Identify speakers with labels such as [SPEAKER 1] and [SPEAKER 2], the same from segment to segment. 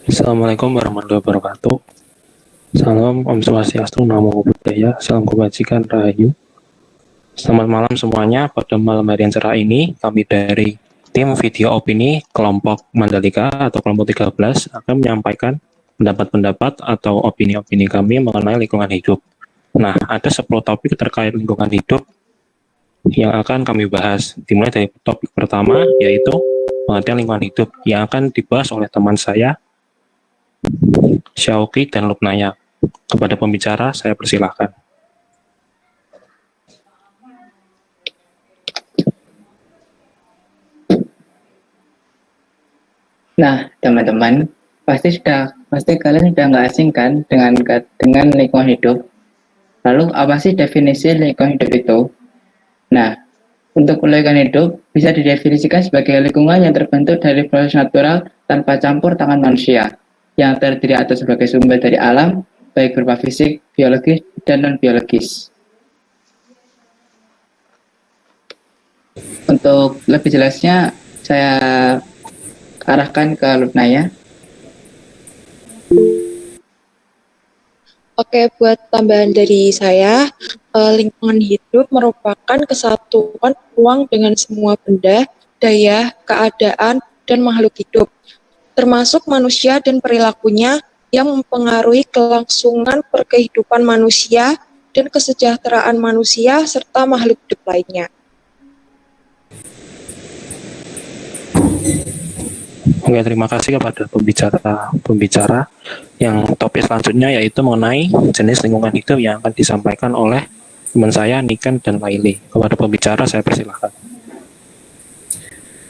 [SPEAKER 1] Assalamualaikum warahmatullahi wabarakatuh. Salam Om Swastiastu, Namo Buddhaya, Salam Kebajikan, Rahayu. Selamat malam semuanya. Pada malam hari yang cerah ini, kami dari tim video opini kelompok Mandalika atau kelompok 13 akan menyampaikan pendapat-pendapat atau opini-opini kami mengenai lingkungan hidup. Nah, ada 10 topik terkait lingkungan hidup yang akan kami bahas. Dimulai dari topik pertama, yaitu pengertian lingkungan hidup yang akan dibahas oleh teman saya, Syauqi dan Lupnaya. Kepada pembicara, saya persilahkan.
[SPEAKER 2] Nah, teman-teman, pasti kalian sudah nggak asing kan dengan lingkungan hidup. Lalu apa sih definisi lingkungan hidup itu? Nah, untuk lingkungan hidup bisa didefinisikan sebagai lingkungan yang terbentuk dari proses natural tanpa campur tangan manusia, yang terdiri atas berbagai sumber dari alam, baik berupa fisik, biologis, dan non-biologis. Untuk lebih jelasnya, saya arahkan ke Lupnaya.
[SPEAKER 3] Oke, buat tambahan dari saya, lingkungan hidup merupakan kesatuan ruang dengan semua benda, daya, keadaan, dan makhluk hidup, termasuk manusia dan perilakunya yang mempengaruhi kelangsungan perkehidupan manusia dan kesejahteraan manusia serta makhluk hidup lainnya.
[SPEAKER 1] Oke, terima kasih kepada pembicara yang topik selanjutnya yaitu mengenai jenis lingkungan hidup yang akan disampaikan oleh teman saya, Niken dan Laili. Kepada pembicara, saya persilahkan.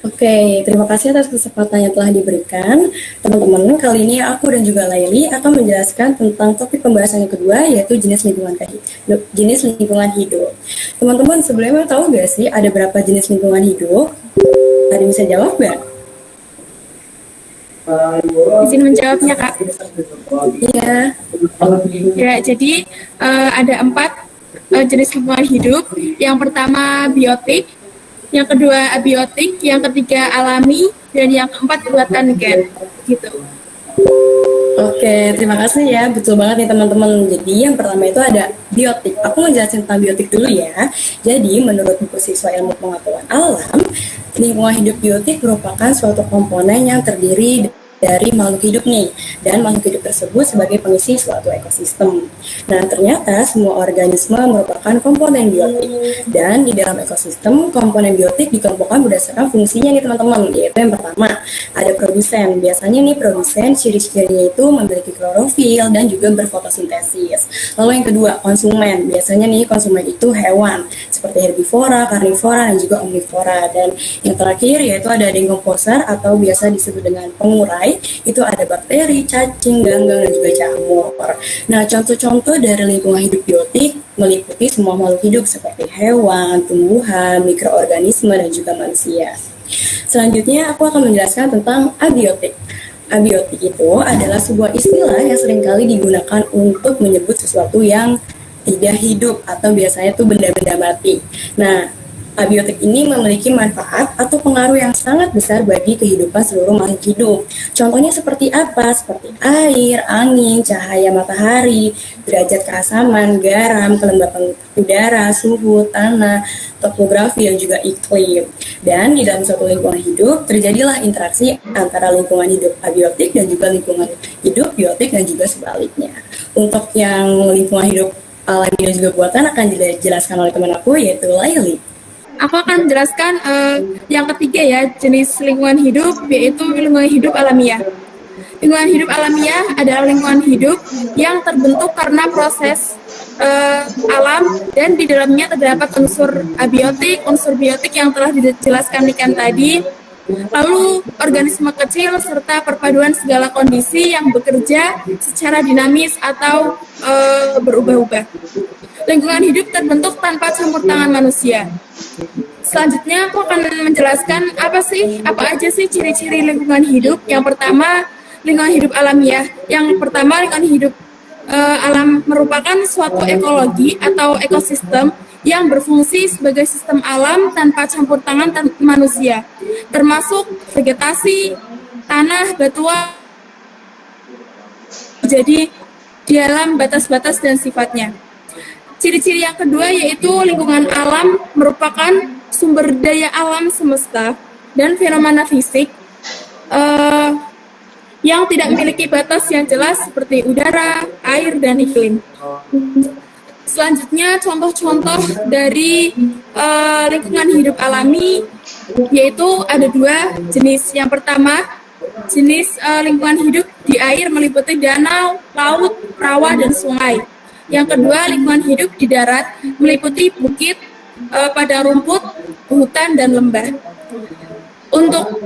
[SPEAKER 4] Oke, terima kasih atas kesempatan yang telah diberikan. Teman-teman, kali ini aku dan juga Laili akan menjelaskan tentang topik pembahasan yang kedua, yaitu jenis lingkungan hidup. Teman-teman, sebelumnya tahu nggak sih ada berapa jenis lingkungan hidup? Ada yang bisa jawab nggak?
[SPEAKER 5] Izin menjawabnya, Kak.
[SPEAKER 4] Iya.
[SPEAKER 5] Ya, jadi ada 4 jenis lingkungan hidup. Yang pertama biotik, yang kedua abiotik, yang ketiga alami, dan yang keempat buatan gen. Gitu.
[SPEAKER 4] Oke, terima kasih ya. Betul banget nih teman-teman. Jadi yang pertama itu ada biotik. Aku menjelaskan tentang biotik dulu ya. Jadi menurut buku siswa ilmu pengetahuan alam, lingkungan hidup biotik merupakan suatu komponen yang terdiri dari makhluk hidup nih, dan makhluk hidup tersebut sebagai pengisi suatu ekosistem. Nah, ternyata semua organisme merupakan komponen biotik, dan di dalam ekosistem komponen biotik dikelompokkan berdasarkan fungsinya nih teman-teman, yaitu yang pertama ada produsen. Biasanya nih produsen ciri-cirinya itu memiliki klorofil dan juga berfotosintesis. Lalu yang kedua konsumen. Biasanya nih konsumen itu hewan seperti herbivora, karnivora, dan juga omnivora. Dan yang terakhir yaitu ada dekomposer atau biasa disebut dengan pengurai. Itu ada bakteri, cacing, ganggang, dan juga jamur. Nah, contoh-contoh dari lingkungan hidup biotik meliputi semua makhluk hidup seperti hewan, tumbuhan, mikroorganisme, dan juga manusia. Selanjutnya, aku akan menjelaskan tentang abiotik. Abiotik itu adalah sebuah istilah yang seringkali digunakan untuk menyebut sesuatu yang tidak hidup atau biasanya itu benda-benda mati. Nah, abiotik ini memiliki manfaat atau pengaruh yang sangat besar bagi kehidupan seluruh makhluk hidup. Contohnya seperti apa? Seperti air, angin, cahaya matahari, derajat keasaman, garam, kelembapan udara, suhu, tanah, topografi, dan juga iklim. Dan di dalam suatu lingkungan hidup, terjadilah interaksi antara lingkungan hidup abiotik dan juga lingkungan hidup biotik dan juga sebaliknya. Untuk yang lingkungan hidup alami dan juga buatan akan dijelaskan oleh teman aku, yaitu Laili.
[SPEAKER 5] Aku akan menjelaskan yang ketiga ya, jenis lingkungan hidup, yaitu lingkungan hidup alamiah. Lingkungan hidup alamiah adalah lingkungan hidup yang terbentuk karena proses alam, dan di dalamnya terdapat unsur abiotik, unsur biotik yang telah dijelaskan Niken tadi, lalu organisme kecil serta perpaduan segala kondisi yang bekerja secara dinamis atau berubah-ubah. Lingkungan hidup terbentuk tanpa campur tangan manusia. Selanjutnya aku akan menjelaskan apa aja sih ciri-ciri lingkungan hidup. Yang pertama, lingkungan hidup alamiah. Yang pertama, lingkungan hidup alam merupakan suatu ekologi atau ekosistem yang berfungsi sebagai sistem alam tanpa campur tangan manusia, termasuk vegetasi, tanah, batuan, jadi di dalam batas-batas dan sifatnya. Ciri-ciri yang kedua yaitu lingkungan alam merupakan sumber daya alam semesta dan fenomena fisik yang tidak memiliki batas yang jelas seperti udara, air, dan iklim. Selanjutnya contoh-contoh dari lingkungan hidup alami yaitu ada dua jenis. Yang pertama, jenis lingkungan hidup di air meliputi danau, laut, rawa, dan sungai. Yang kedua, lingkungan hidup di darat meliputi bukit, padang rumput, hutan, dan lembah. Untuk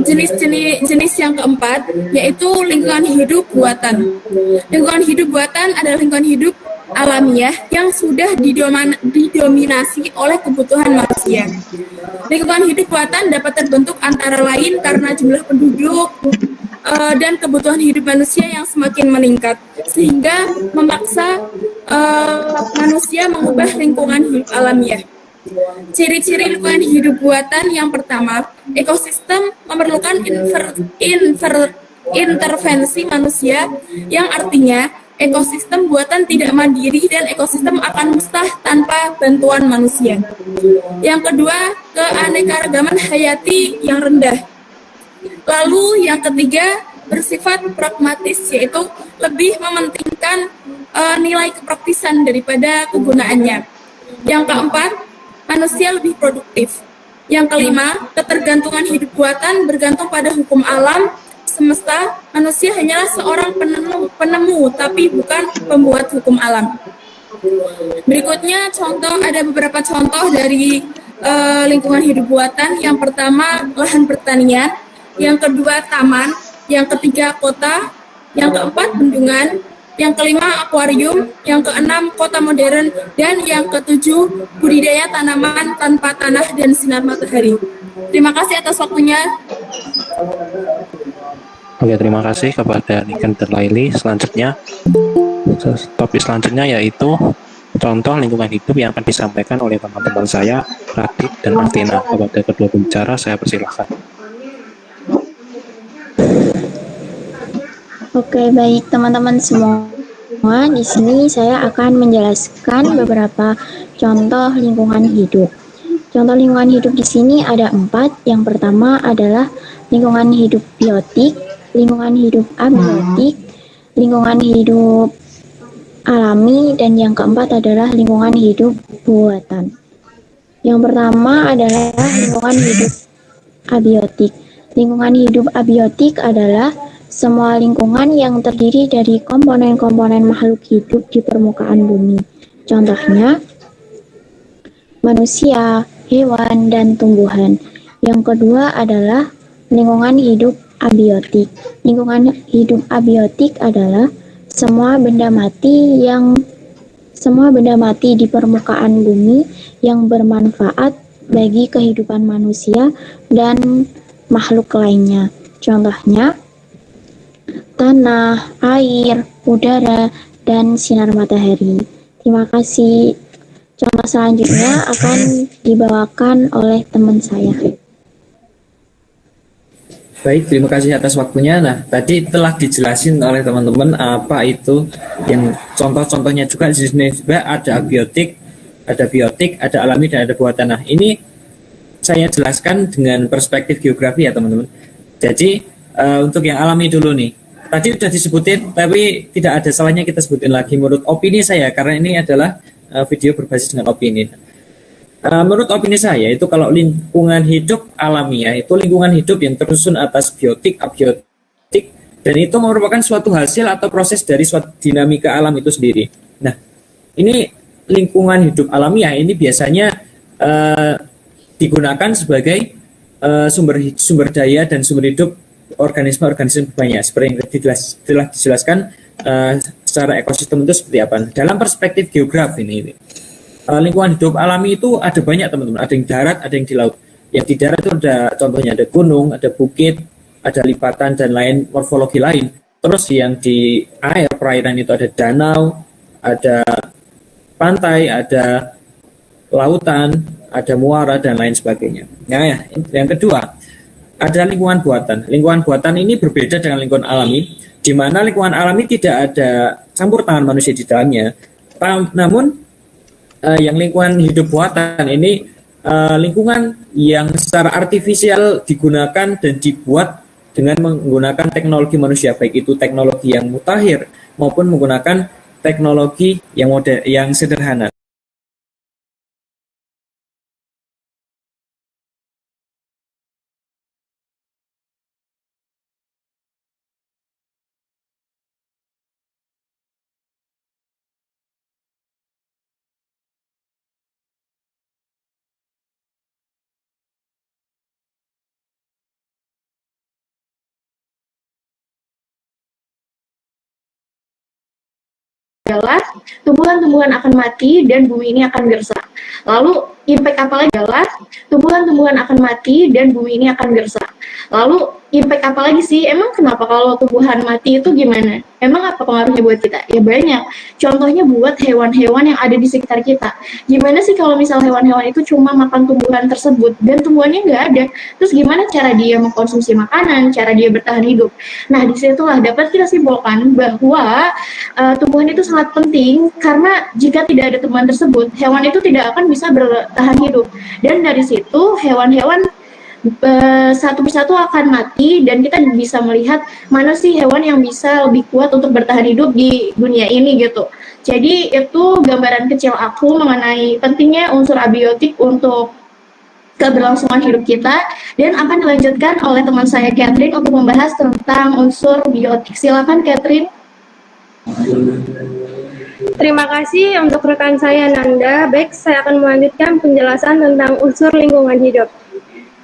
[SPEAKER 5] jenis yang keempat, yaitu lingkungan hidup buatan. Lingkungan hidup buatan adalah lingkungan hidup alamiah yang sudah didominasi oleh kebutuhan manusia. Lingkungan hidup buatan dapat terbentuk antara lain karena jumlah penduduk dan kebutuhan hidup manusia yang semakin meningkat, sehingga memaksa manusia mengubah lingkungan hidup alamiah. Ciri-ciri lingkungan hidup buatan yang pertama, ekosistem memerlukan intervensi manusia, yang artinya ekosistem buatan tidak mandiri dan ekosistem akan musnah tanpa bantuan manusia. Yang kedua, keanekaragaman hayati yang rendah. Lalu yang ketiga, bersifat pragmatis, yaitu lebih mementingkan nilai kepraktisan daripada kegunaannya. Yang keempat, manusia lebih produktif. Yang kelima, ketergantungan hidup buatan bergantung pada hukum alam semesta. Manusia hanyalah seorang penemu, tapi bukan pembuat hukum alam. Berikutnya ada beberapa contoh dari lingkungan hidup buatan. Yang pertama, lahan pertanian. Yang kedua, taman. Yang ketiga, kota. Yang keempat, bendungan. Yang kelima, akuarium. Yang keenam, kota modern. Dan yang ketujuh, budidaya tanaman tanpa tanah dan sinar matahari. Terima kasih atas waktunya.
[SPEAKER 1] Oke, terima kasih kepada Niken dan Laili. Selanjutnya, topik selanjutnya yaitu contoh lingkungan hidup yang akan disampaikan oleh teman-teman saya, Radit dan Martina. Kepada kedua pembicara, saya persilahkan.
[SPEAKER 6] Oke, baik teman-teman semua. Di sini saya akan menjelaskan beberapa contoh lingkungan hidup. Contoh lingkungan hidup di sini ada 4. Yang pertama adalah lingkungan hidup biotik, lingkungan hidup abiotik, lingkungan hidup alami, dan yang keempat adalah lingkungan hidup buatan. Yang pertama adalah lingkungan hidup abiotik. Lingkungan hidup abiotik adalah semua lingkungan yang terdiri dari komponen-komponen makhluk hidup di permukaan bumi. Contohnya, manusia, hewan, dan tumbuhan. Yang kedua adalah lingkungan hidup abiotik. Lingkungan hidup abiotik adalah semua benda mati di permukaan bumi yang bermanfaat bagi kehidupan manusia dan makhluk lainnya. Contohnya, tanah, air, udara, dan sinar matahari. Terima kasih. Contoh selanjutnya akan dibawakan oleh teman saya.
[SPEAKER 7] Baik, terima kasih atas waktunya. Nah, tadi telah dijelasin oleh teman-teman apa itu yang contoh-contohnya juga di sini juga ada abiotik, ada alami, dan ada buatan. Nah, ini saya jelaskan dengan perspektif geografi ya teman-teman. Jadi untuk yang alami dulu nih. Tadi sudah disebutin, tapi tidak ada salahnya kita sebutin lagi menurut opini saya, karena ini adalah video berbasis dengan opini. Menurut opini saya, itu kalau lingkungan hidup alamiah, itu lingkungan hidup yang tersusun atas biotik, abiotik, dan itu merupakan suatu hasil atau proses dari suatu dinamika alam itu sendiri. Nah, ini lingkungan hidup alamiah, ini biasanya digunakan sebagai sumber daya dan sumber hidup organisme banyak, seperti yang telah dijelaskan secara ekosistem itu seperti apa. Dalam perspektif geografi ini, lingkungan hidup alami itu ada banyak teman-teman, ada yang darat, ada yang di laut. Yang di darat itu ada contohnya ada gunung, ada bukit, ada lipatan dan lain morfologi lain. Terus yang di air perairan itu ada danau, ada pantai, ada lautan, ada muara dan lain sebagainya. Nah, yang kedua, ada lingkungan buatan. Lingkungan buatan ini berbeda dengan lingkungan alami, di mana lingkungan alami tidak ada campur tangan manusia di dalamnya. Namun yang lingkungan hidup buatan ini lingkungan yang secara artifisial digunakan dan dibuat dengan menggunakan teknologi manusia, baik itu teknologi yang mutakhir maupun menggunakan teknologi yang sederhana.
[SPEAKER 8] Adalah tumbuhan-tumbuhan akan mati dan bumi ini akan gersang. Lalu impact apa lagi adalah tumbuhan-tumbuhan akan mati dan bumi ini akan gersang. Lalu impact apa lagi sih? Emang kenapa kalau tumbuhan mati itu gimana? Emang apa pengaruhnya buat kita? Ya banyak. Contohnya buat hewan-hewan yang ada di sekitar kita. Gimana sih kalau misal hewan-hewan itu cuma makan tumbuhan tersebut dan tumbuhannya nggak ada? Terus gimana cara dia mengkonsumsi makanan, cara dia bertahan hidup? Nah, disitulah dapat kita simpulkan bahwa tumbuhan itu sangat penting karena jika tidak ada tumbuhan tersebut, hewan itu tidak akan bisa bertahan hidup. Dan dari situ hewan-hewan satu persatu akan mati dan kita bisa melihat mana sih hewan yang bisa lebih kuat untuk bertahan hidup di dunia ini gitu. Jadi itu gambaran kecil aku mengenai pentingnya unsur abiotik untuk keberlangsungan hidup kita, dan akan dilanjutkan oleh teman saya Catherine untuk membahas tentang unsur biotik. Silakan Catherine.
[SPEAKER 9] Terima kasih untuk rekan saya Nanda. Baik, saya akan melanjutkan penjelasan tentang unsur lingkungan hidup.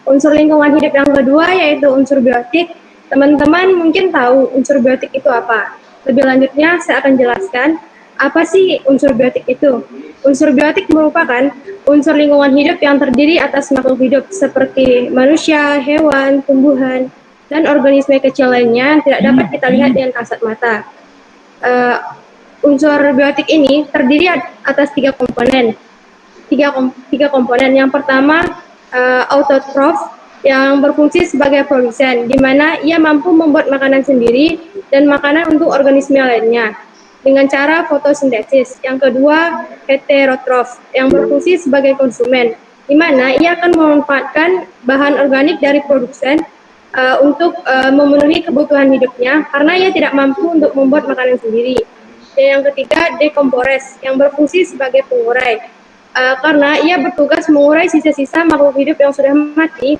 [SPEAKER 9] Unsur lingkungan hidup yang kedua yaitu unsur biotik. Teman-teman mungkin tahu unsur biotik itu apa. Lebih lanjutnya saya akan jelaskan apa sih unsur biotik itu. Unsur biotik merupakan unsur lingkungan hidup yang terdiri atas makhluk hidup seperti manusia, hewan, tumbuhan, dan organisme kecil lainnya yang tidak dapat kita lihat dengan kasat mata. Unsur biotik ini terdiri atas tiga komponen. Tiga komponen. Yang pertama, autotrof yang berfungsi sebagai produsen, di mana ia mampu membuat makanan sendiri dan makanan untuk organisme lainnya dengan cara fotosintesis. Yang kedua, heterotrof yang berfungsi sebagai konsumen, di mana ia akan memanfaatkan bahan organik dari produsen untuk memenuhi kebutuhan hidupnya karena ia tidak mampu untuk membuat makanan sendiri. Dan yang ketiga, dekompores yang berfungsi sebagai pengurai karena ia bertugas mengurai sisa-sisa makhluk hidup yang sudah mati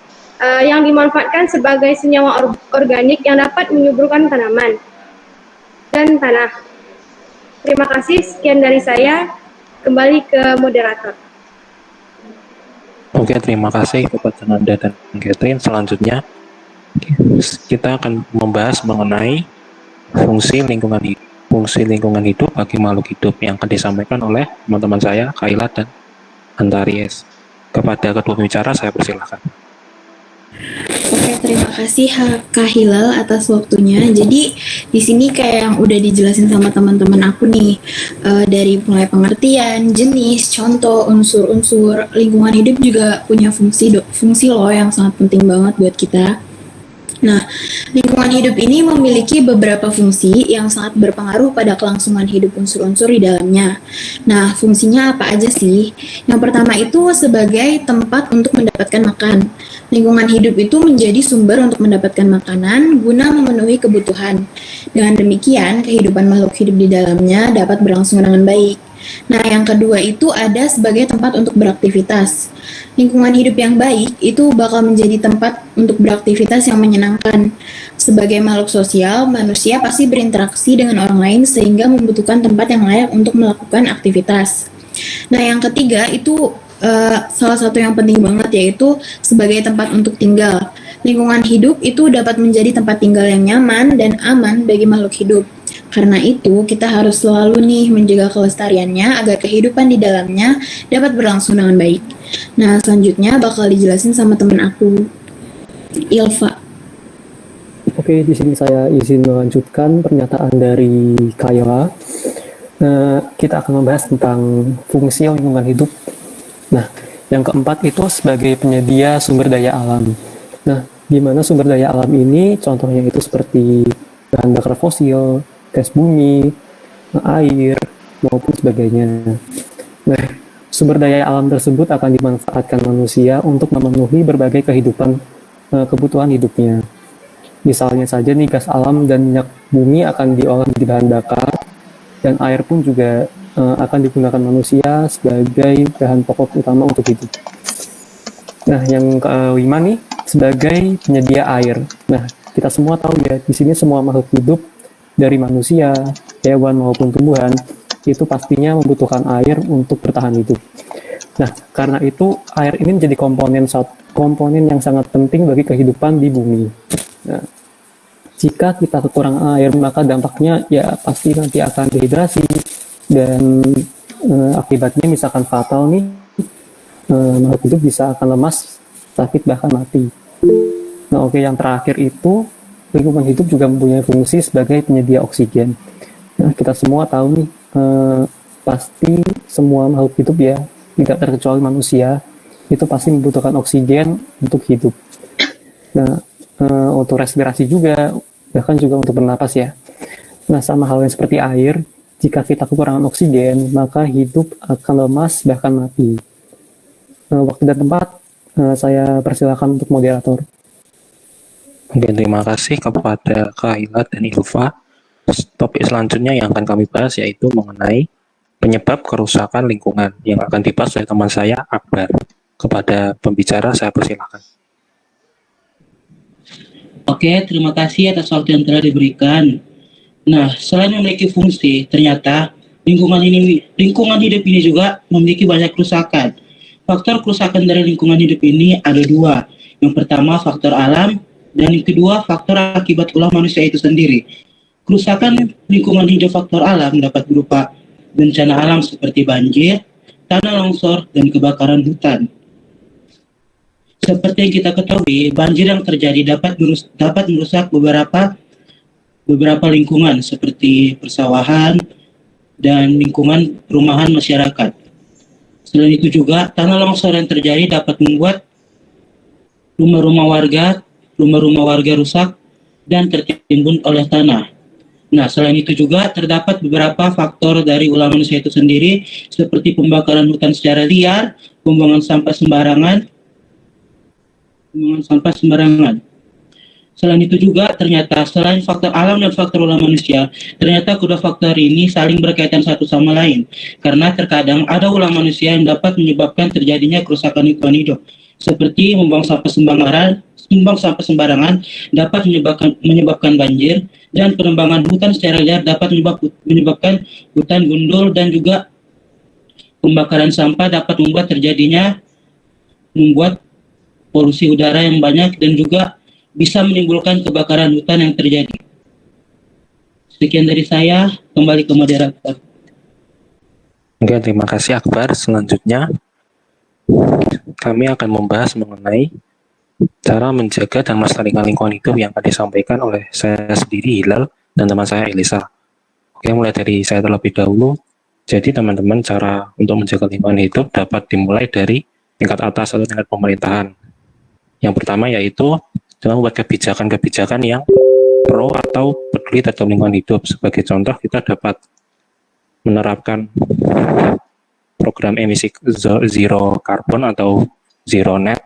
[SPEAKER 9] yang dimanfaatkan sebagai senyawa organik yang dapat menyuburkan tanaman dan tanah. Terima kasih, sekian dari saya. Kembali ke moderator.
[SPEAKER 1] Oke, terima kasih kepada Nanda dan Catherine. Selanjutnya kita akan membahas mengenai fungsi lingkungan hidup. Fungsi lingkungan hidup bagi makhluk hidup yang akan disampaikan oleh teman-teman saya, Kaila dan Antaries. Kepada kedua pembicara saya persilahkan.
[SPEAKER 10] Oke, terima kasih Kak Hilal atas waktunya. Jadi di sini kayak yang udah dijelasin sama teman-teman aku nih, dari mulai pengertian, jenis, contoh, unsur-unsur lingkungan hidup juga punya fungsi loh yang sangat penting banget buat kita. Nah, lingkungan hidup ini memiliki beberapa fungsi yang sangat berpengaruh pada kelangsungan hidup unsur-unsur di dalamnya. Nah, fungsinya apa aja sih? Yang pertama itu sebagai tempat untuk mendapatkan makan. Lingkungan hidup itu menjadi sumber untuk mendapatkan makanan guna memenuhi kebutuhan. Dengan demikian, kehidupan makhluk hidup di dalamnya dapat berlangsung dengan baik. Nah, yang kedua itu ada sebagai tempat untuk beraktivitas. Lingkungan hidup yang baik itu bakal menjadi tempat untuk beraktivitas yang menyenangkan. Sebagai makhluk sosial, manusia pasti berinteraksi dengan orang lain sehingga membutuhkan tempat yang layak untuk melakukan aktivitas. Nah, yang ketiga itu salah satu yang penting banget yaitu sebagai tempat untuk tinggal. Lingkungan hidup itu dapat menjadi tempat tinggal yang nyaman dan aman bagi makhluk hidup. Karena itu, kita harus selalu nih menjaga kelestariannya agar kehidupan di dalamnya dapat berlangsung dengan baik. Nah, selanjutnya bakal dijelasin sama teman aku, Ilva.
[SPEAKER 11] Oke, di sini saya izin melanjutkan pernyataan dari Kaila. Nah, kita akan membahas tentang fungsi lingkungan hidup. Nah, yang keempat itu sebagai penyedia sumber daya alam. Nah, di mana sumber daya alam ini contohnya itu seperti bahan bakar fosil, gas bumi, air, maupun sebagainya. Nah, sumber daya alam tersebut akan dimanfaatkan manusia untuk memenuhi berbagai kebutuhan hidupnya. Misalnya saja nih, gas alam dan minyak bumi akan diolah menjadi bahan bakar, dan air pun juga akan digunakan manusia sebagai bahan pokok utama untuk hidup. Nah, yang kelima nih, sebagai penyedia air. Nah, kita semua tahu ya, di sini semua makhluk hidup dari manusia, hewan maupun tumbuhan itu pastinya membutuhkan air untuk bertahan hidup. Nah, karena itu air ini menjadi komponen yang sangat penting bagi kehidupan di bumi. Nah, jika kita kekurangan air, maka dampaknya ya pasti nanti akan dehidrasi dan akibatnya misalkan fatal nih, makhluk hidup bisa akan lemas, sakit, bahkan mati. Nah, oke, yang terakhir itu lingkungan hidup juga mempunyai fungsi sebagai penyedia oksigen. Nah, kita semua tahu nih, pasti semua makhluk hidup ya, tidak terkecuali manusia, itu pasti membutuhkan oksigen untuk hidup. Nah, untuk respirasi juga, bahkan juga untuk bernapas ya. Nah, sama halnya seperti air, jika kita kekurangan oksigen, maka hidup akan lemas, bahkan mati. Waktu dan tempat, saya persilakan untuk moderator.
[SPEAKER 1] Oke, terima kasih kepada Kak Hila dan Ilva. Topik selanjutnya yang akan kami bahas yaitu mengenai penyebab kerusakan lingkungan yang akan dibahas oleh teman saya, Akbar. Kepada pembicara, saya persilakan.
[SPEAKER 12] Oke, terima kasih atas waktu yang telah diberikan. Nah, selain memiliki fungsi, ternyata lingkungan hidup ini juga memiliki banyak kerusakan. Faktor kerusakan dari lingkungan hidup ini ada dua. Yang pertama, faktor alam, dan yang kedua, faktor akibat ulah manusia itu sendiri. Kerusakan lingkungan hidup faktor alam dapat berupa bencana alam seperti banjir, tanah longsor, dan kebakaran hutan. Seperti yang kita ketahui, banjir yang terjadi dapat merusak beberapa lingkungan seperti persawahan dan lingkungan perumahan masyarakat. Selain itu juga, tanah longsor yang terjadi dapat membuat rumah-rumah warga rusak dan tertimbun oleh tanah. Nah, selain itu juga terdapat beberapa faktor dari ulah manusia itu sendiri, seperti pembakaran hutan secara liar, pembuangan sampah sembarangan. Selain itu juga ternyata selain faktor alam dan faktor ulah manusia, ternyata kedua faktor ini saling berkaitan satu sama lain. Karena terkadang ada ulah manusia yang dapat menyebabkan terjadinya kerusakan lingkungan hidup, seperti membuang sampah sembarangan dapat menyebabkan banjir, dan penebangan hutan secara liar dapat menyebabkan hutan gundul, dan juga pembakaran sampah dapat membuat polusi udara yang banyak dan juga bisa menimbulkan kebakaran hutan yang terjadi. Sekian dari saya, kembali ke moderator.
[SPEAKER 1] Oke, terima kasih Akbar. Selanjutnya, kami akan membahas mengenai cara menjaga dan melestarikan lingkungan hidup yang akan disampaikan oleh saya sendiri, Hilal, dan teman saya, Elisa. Oke, mulai dari saya terlebih dahulu. Jadi teman-teman, cara untuk menjaga lingkungan hidup dapat dimulai dari tingkat atas atau tingkat pemerintahan. Yang pertama yaitu dengan membuat kebijakan-kebijakan yang pro atau peduli terhadap lingkungan hidup. Sebagai contoh, kita dapat menerapkan program emisi zero carbon atau net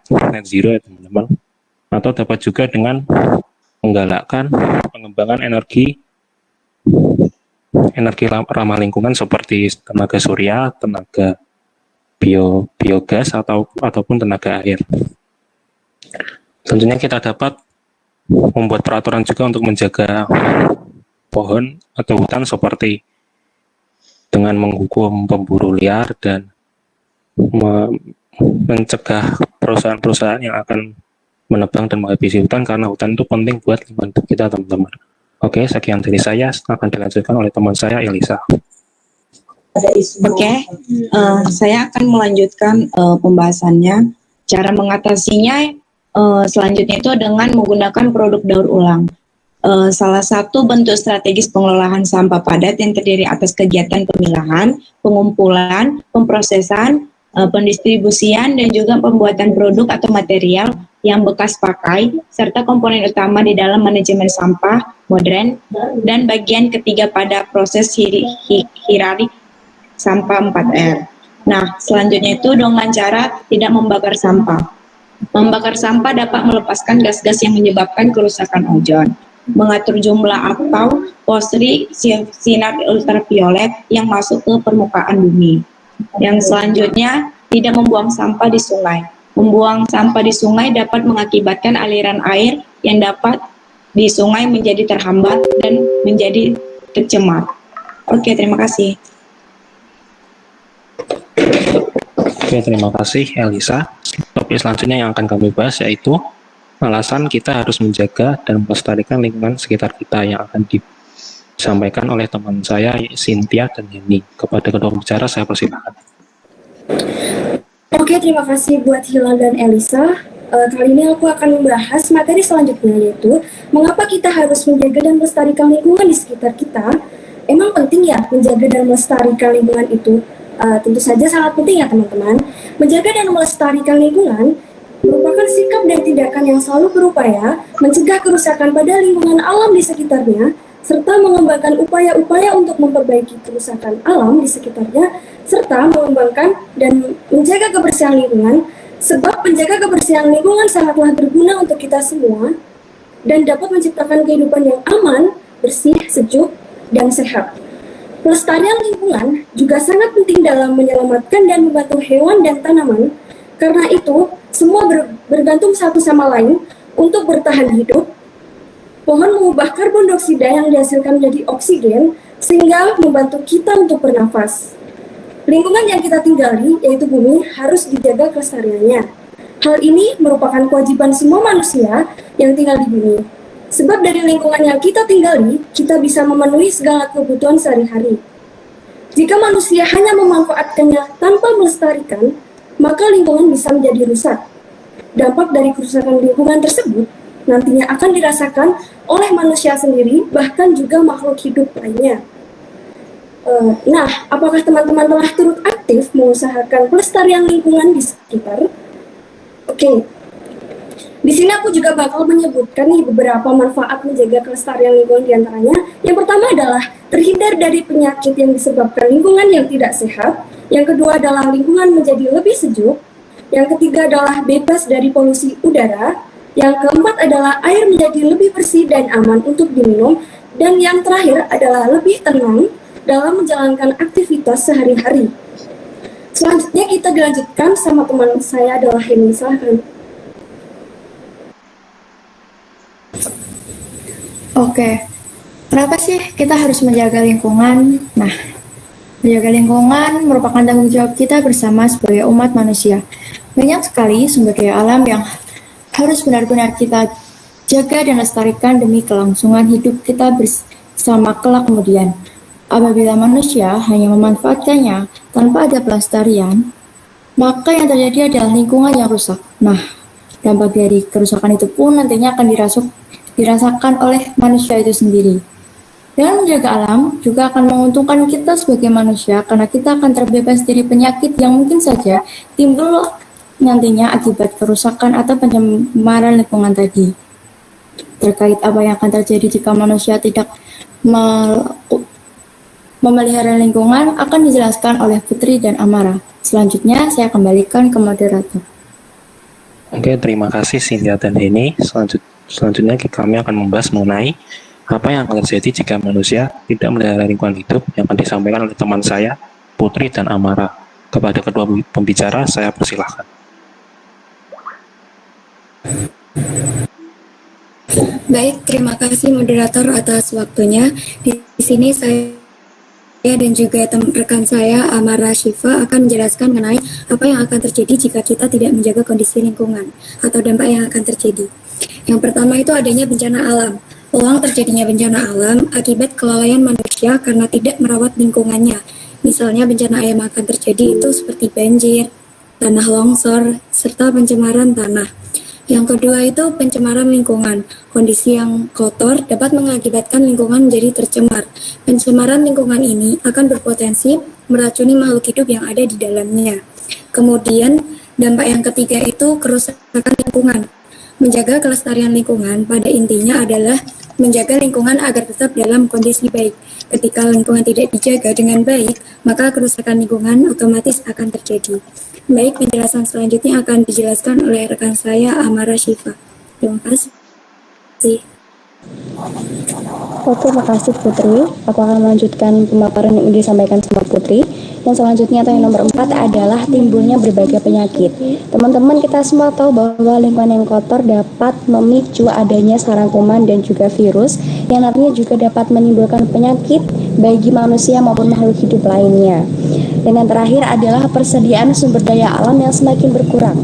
[SPEAKER 1] zero ya teman-teman. Atau dapat juga dengan menggalakkan pengembangan energi ramah lingkungan seperti tenaga surya, tenaga biogas ataupun tenaga air. Tentunya kita dapat membuat peraturan juga untuk menjaga pohon atau hutan seperti dengan menghukum pemburu liar dan mencegah perusahaan-perusahaan yang akan menebang dan menghabisi hutan, karena hutan itu penting buat lingkungan kita, teman-teman. Oke, sekian dari saya, akan dilanjutkan oleh teman saya, Elisa.
[SPEAKER 13] Oke, saya akan melanjutkan pembahasannya. Cara mengatasinya selanjutnya itu dengan menggunakan produk daur ulang. Salah satu bentuk strategis pengelolaan sampah padat yang terdiri atas kegiatan pemilahan, pengumpulan, pemprosesan, pendistribusian, dan juga pembuatan produk atau material yang bekas pakai, serta komponen utama di dalam manajemen sampah modern, dan bagian ketiga pada proses hierarki sampah 4R. Nah, selanjutnya itu dengan cara tidak membakar sampah. Membakar sampah dapat melepaskan gas-gas yang menyebabkan kerusakan ozon, mengatur jumlah atau porsi sinar ultraviolet yang masuk ke permukaan bumi. Yang selanjutnya, tidak membuang sampah di sungai. Membuang sampah di sungai dapat mengakibatkan aliran air yang dapat di sungai menjadi terhambat dan menjadi tercemar. Oke, terima kasih.
[SPEAKER 1] Oke, terima kasih Elisa. Topik selanjutnya yang akan kami bahas yaitu alasan kita harus menjaga dan melestarikan lingkungan sekitar kita, yang akan disampaikan oleh teman saya Cynthia dan Yeni. Kepada kedua pembicara saya persilakan.
[SPEAKER 4] Oke, terima kasih buat Hilal dan Elisa. Kali ini aku akan membahas materi selanjutnya, yaitu mengapa kita harus menjaga dan melestarikan lingkungan di sekitar kita. Emang penting ya menjaga dan melestarikan lingkungan itu? Tentu saja sangat penting ya teman-teman. Menjaga dan melestarikan lingkungan merupakan sikap dan tindakan yang selalu berupaya mencegah kerusakan pada lingkungan alam di sekitarnya, serta mengembangkan upaya-upaya untuk memperbaiki kerusakan alam di sekitarnya, serta mengembangkan dan menjaga kebersihan lingkungan, sebab menjaga kebersihan lingkungan sangatlah berguna untuk kita semua dan dapat menciptakan kehidupan yang aman, bersih, sejuk, dan sehat. Pelestarian lingkungan juga sangat penting dalam menyelamatkan dan membantu hewan dan tanaman. Karena itu, semua bergantung satu sama lain untuk bertahan hidup. Pohon mengubah karbon dioksida yang dihasilkan menjadi oksigen, sehingga membantu kita untuk bernafas. Lingkungan yang kita tinggali, yaitu bumi, harus dijaga kelestariannya. Hal ini merupakan kewajiban semua manusia yang tinggal di bumi. Sebab dari lingkungan yang kita tinggali, kita bisa memenuhi segala kebutuhan sehari-hari. Jika manusia hanya memanfaatkannya tanpa melestarikan, maka lingkungan bisa menjadi rusak. Dampak dari kerusakan lingkungan tersebut nantinya akan dirasakan oleh manusia sendiri, bahkan juga makhluk hidup lainnya. Nah, apakah teman-teman telah turut aktif mengusahakan pelestarian lingkungan di sekitar? Oke. Di sini aku juga bakal menyebutkan nih beberapa manfaat menjaga kelestarian lingkungan, diantaranya. Yang pertama adalah terhindar dari penyakit yang disebabkan lingkungan yang tidak sehat. Yang kedua adalah lingkungan menjadi lebih sejuk. Yang ketiga adalah bebas dari polusi udara. Yang keempat adalah air menjadi lebih bersih dan aman untuk diminum. Dan yang terakhir adalah lebih tenang dalam menjalankan aktivitas sehari-hari. Selanjutnya kita dilanjutkan sama teman saya adalah Heni, silahkan.
[SPEAKER 14] Oke, kenapa sih kita harus menjaga lingkungan? Nah, menjaga lingkungan merupakan tanggung jawab kita bersama sebagai umat manusia. Banyak sekali sumber daya alam yang harus benar-benar kita jaga dan lestarikan demi kelangsungan hidup kita bersama kelak kemudian. Apabila manusia hanya memanfaatkannya tanpa ada pelestarian, maka yang terjadi adalah lingkungan yang rusak. Nah, dampak dari kerusakan itu pun nantinya akan dirasakan oleh manusia itu sendiri. Dengan menjaga alam juga akan menguntungkan kita sebagai manusia, karena kita akan terbebas dari penyakit yang mungkin saja timbul nantinya akibat kerusakan atau pencemaran lingkungan tadi. Terkait apa yang akan terjadi jika manusia tidak memelihara lingkungan akan dijelaskan oleh Putri dan Amara. Selanjutnya saya kembalikan ke moderator.
[SPEAKER 1] Oke, terima kasih Cynthia dan Heni. Selanjutnya kami akan membahas mengenai apa yang akan terjadi jika manusia tidak melihara lingkungan hidup, yang akan disampaikan oleh teman saya, Putri dan Amara. Kepada kedua pembicara, saya persilahkan.
[SPEAKER 14] Baik, terima kasih moderator atas waktunya. Di sini saya dan juga rekan saya, Amara Syifa, akan menjelaskan mengenai apa yang akan terjadi jika kita tidak menjaga kondisi lingkungan atau dampak yang akan terjadi. Yang pertama itu adanya bencana alam. Peluang terjadinya bencana alam akibat kelalaian manusia karena tidak merawat lingkungannya. Misalnya bencana yang akan terjadi itu seperti banjir, tanah longsor, serta pencemaran tanah. Yang kedua itu pencemaran lingkungan. Kondisi yang kotor dapat mengakibatkan lingkungan menjadi tercemar. Pencemaran lingkungan ini akan berpotensi meracuni makhluk hidup yang ada di dalamnya. Kemudian dampak yang ketiga itu kerusakan lingkungan. Menjaga kelestarian lingkungan pada intinya adalah menjaga lingkungan agar tetap dalam kondisi baik. Ketika lingkungan tidak dijaga dengan baik, maka kerusakan lingkungan otomatis akan terjadi. Baik, penjelasan selanjutnya akan dijelaskan oleh rekan saya, Amara Syifa. Terima kasih.
[SPEAKER 6] Oke, makasih Putri. Aku akan melanjutkan pemaparan yang disampaikan sama Putri. Yang selanjutnya atau yang nomor 4 adalah timbulnya berbagai penyakit. Teman-teman, kita semua tahu bahwa lingkungan yang kotor dapat memicu adanya sarang kuman dan juga virus yang nantinya juga dapat menimbulkan penyakit bagi manusia maupun makhluk hidup lainnya. Dan yang terakhir adalah persediaan sumber daya alam yang semakin berkurang.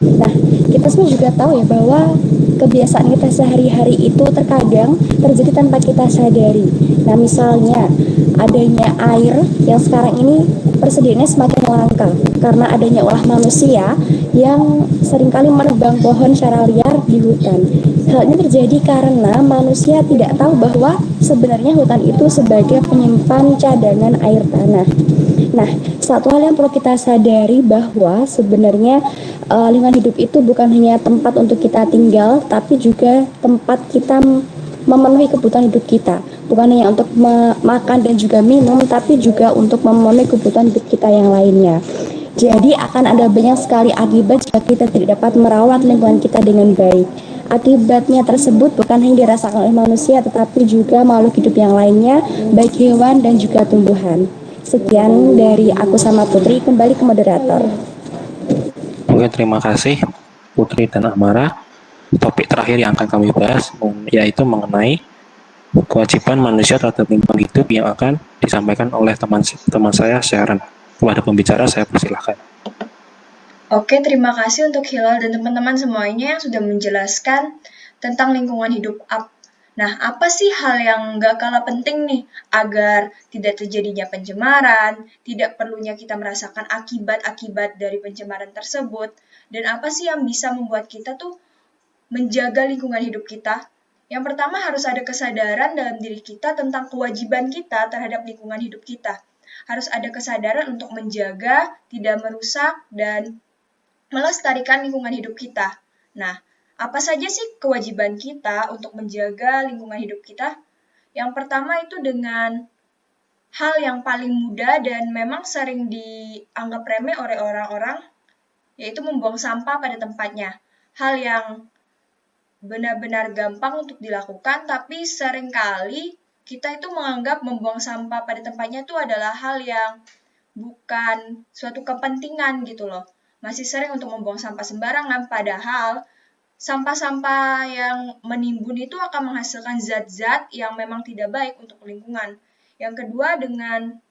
[SPEAKER 6] Nah, kita semua juga tahu ya bahwa kebiasaan kita sehari-hari itu terkadang terjadi tanpa kita sadari. Nah, misalnya adanya air yang sekarang ini persediaannya semakin langka karena adanya ulah manusia yang seringkali menebang pohon secara liar di hutan. Hal ini terjadi karena manusia tidak tahu bahwa sebenarnya hutan itu sebagai penyimpan cadangan air tanah. Nah, satu hal yang perlu kita sadari bahwa sebenarnya lingkungan hidup itu bukan hanya tempat untuk kita tinggal, tapi juga tempat kita memenuhi kebutuhan hidup kita. Bukan hanya untuk makan dan juga minum, tapi juga untuk memenuhi kebutuhan hidup kita yang lainnya. Jadi akan ada banyak sekali akibat jika kita tidak dapat merawat lingkungan kita dengan baik. Akibatnya tersebut bukan hanya dirasakan oleh manusia, tetapi juga makhluk hidup yang lainnya, baik hewan dan juga tumbuhan. Sekian dari aku sama Putri, kembali ke moderator.
[SPEAKER 1] Oke, terima kasih Putri dan Amara. Topik terakhir yang akan kami bahas yaitu mengenai kewajiban manusia terhadap lingkungan hidup yang akan disampaikan oleh teman saya Sharon. Kepada pembicara saya persilahkan.
[SPEAKER 15] Oke, terima kasih untuk Hilal dan teman-teman semuanya yang sudah menjelaskan tentang lingkungan hidup. Nah, apa sih hal yang gak kalah penting nih agar tidak terjadinya pencemaran, tidak perlunya kita merasakan akibat-akibat dari pencemaran tersebut, dan apa sih yang bisa membuat kita tuh menjaga lingkungan hidup kita? Yang pertama harus ada kesadaran dalam diri kita tentang kewajiban kita terhadap lingkungan hidup kita. Harus ada kesadaran untuk menjaga, tidak merusak, dan melestarikan lingkungan hidup kita. Nah, apa saja sih kewajiban kita untuk menjaga lingkungan hidup kita? Yang pertama itu dengan hal yang paling mudah dan memang sering dianggap remeh oleh orang-orang, yaitu membuang sampah pada tempatnya. Hal yang benar-benar gampang untuk dilakukan, tapi seringkali kita itu menganggap membuang sampah pada tempatnya itu adalah hal yang bukan suatu kepentingan gitu loh. Masih sering untuk membuang sampah sembarangan, padahal sampah-sampah yang menimbun itu akan menghasilkan zat-zat yang memang tidak baik untuk lingkungan. Yang kedua, dengan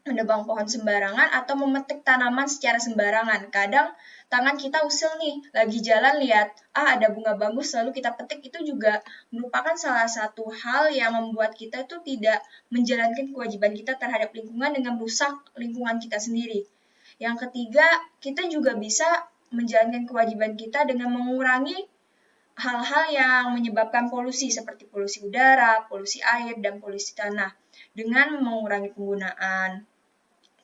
[SPEAKER 15] menebang pohon sembarangan atau memetik tanaman secara sembarangan. Kadang tangan kita usil nih, lagi jalan lihat, ada bunga bagus lalu kita petik, itu juga merupakan salah satu hal yang membuat kita itu tidak menjalankan kewajiban kita terhadap lingkungan dengan merusak lingkungan kita sendiri. Yang ketiga, kita juga bisa menjalankan kewajiban kita dengan mengurangi hal-hal yang menyebabkan polusi seperti polusi udara, polusi air, dan polusi tanah dengan mengurangi penggunaan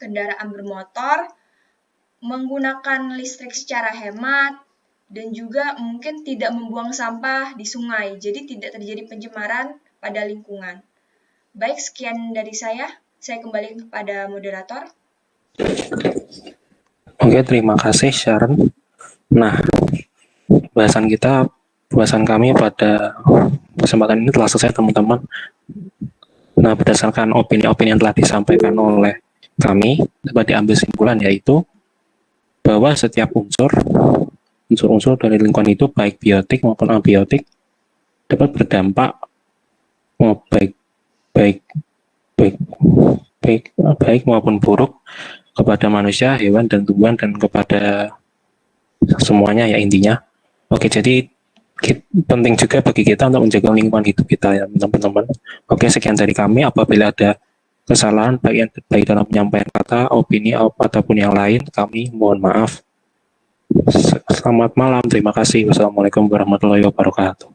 [SPEAKER 15] kendaraan bermotor, menggunakan listrik secara hemat, dan juga mungkin tidak membuang sampah di sungai, jadi tidak terjadi pencemaran pada lingkungan. Baik, sekian dari saya kembali kepada moderator.
[SPEAKER 1] Oke, terima kasih Sharon. Nah, bahasan kami pada kesempatan ini telah selesai teman-teman. Nah, berdasarkan opini-opini yang telah disampaikan oleh kami, dapat diambil kesimpulan yaitu bahwa setiap unsur-unsur dari lingkungan hidup baik biotik maupun abiotik dapat berdampak baik maupun buruk kepada manusia, hewan, dan tumbuhan, dan kepada semuanya ya intinya. Oke, jadi penting juga bagi kita untuk menjaga lingkungan hidup kita ya teman-teman. Oke, sekian dari kami. Apabila ada kesalahan baik dalam penyampaian kata, opini, ataupun yang lain, kami mohon maaf. Selamat malam, terima kasih. Wassalamualaikum warahmatullahi wabarakatuh.